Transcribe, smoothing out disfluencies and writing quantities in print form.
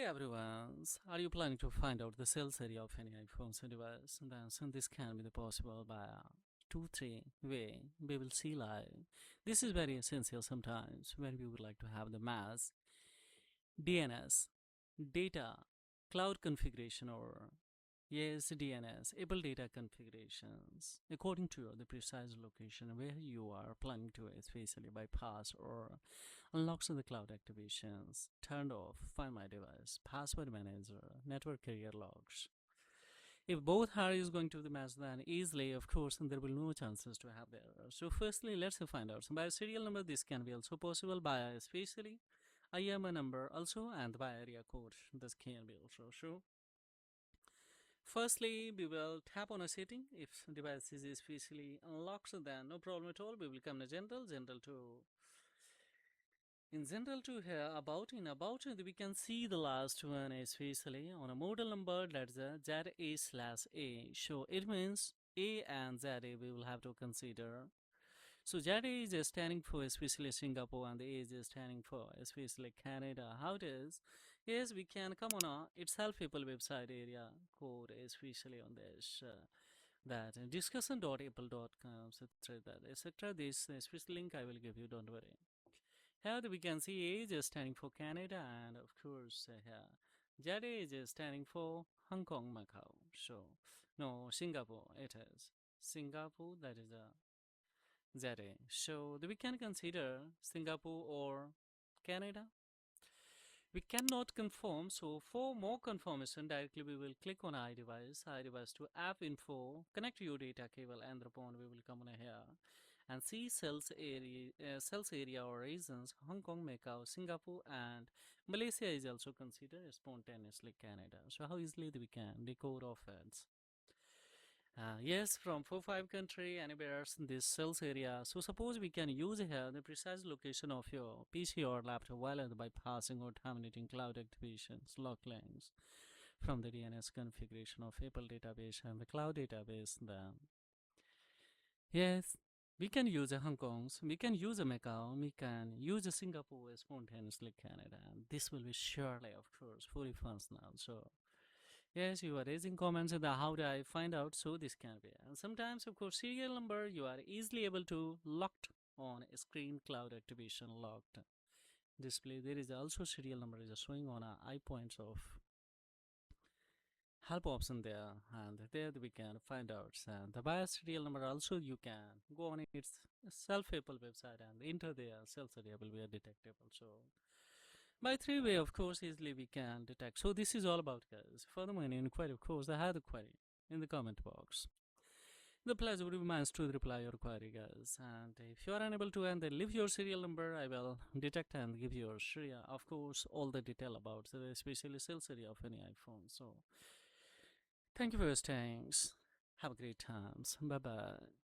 everyone, are you planning to find out the sales area of any iPhone device? Then so this can be possible by a 2-3 way we will see live. This is very essential sometimes when we would like to have the mass DNS data cloud configuration or yes DNS able data configurations according to the precise location where you are planning to especially bypass or unlocks the cloud activations, turned off, find my device, password manager, network carrier logs. If both are is going to the match, then easily, of course, and there will no chances to have the error. So firstly, let's find out. So by serial number, this can be also possible by especially IMA number also and by area code. This can be also so. Firstly, we will tap on a setting. If device is especially unlocked, then no problem at all. We will come to general to in general to here about we can see the last one especially on a model number, that's a ZA/A. So it means A and ZA we will have to consider. So ZA is standing for especially Singapore and the A is standing for especially Canada. How it is? Yes, we can come on a itself Apple website area code especially on this that discussion.apple.com etc. This special link I will give you, don't worry. Here we can see A is standing for Canada and of course here Z is standing for Hong Kong, Macau. So no, Singapore it is. Singapore, that is a ZA. So we can consider Singapore or Canada. We cannot confirm, so for more confirmation directly we will click on iDevice to app info, connect your data cable, and thereupon we will come on here and see sales area or regions. Hong Kong, Macau, Singapore and Malaysia is also considered spontaneously Canada. So how easily we can decode of it? Yes, from 4-5 country anywhere in this sales area. So suppose we can use here the precise location of your PC or laptop while bypassing or terminating cloud activations, lock links from the DNS configuration of Apple database and the cloud database. Then yes, we can use a Hong Kong, we can use a Macau, we can use a Singapore spontaneously Canada. And this will be surely, of course, fully functional. So yes, you are raising comments on the how do I find out, so this can be. And sometimes, of course, serial number you are easily able to locked on a screen cloud activation locked display. There is also serial number is showing on a eye points of help option there, and there we can find out. And the bias serial number also you can go on its self Apple website and enter there sales area will be detectable. So by 3 way, of course, easily we can detect. So this is all about, guys. Furthermore, any inquiry, of course, I have the query in the comment box. The pleasure would be mine to reply your query, guys. And if you are unable to, and then leave your serial number, I will detect and give your serial, of course, all the detail about the especially sales area of any iPhone. So thank you for your staying. Have a great times. Bye bye.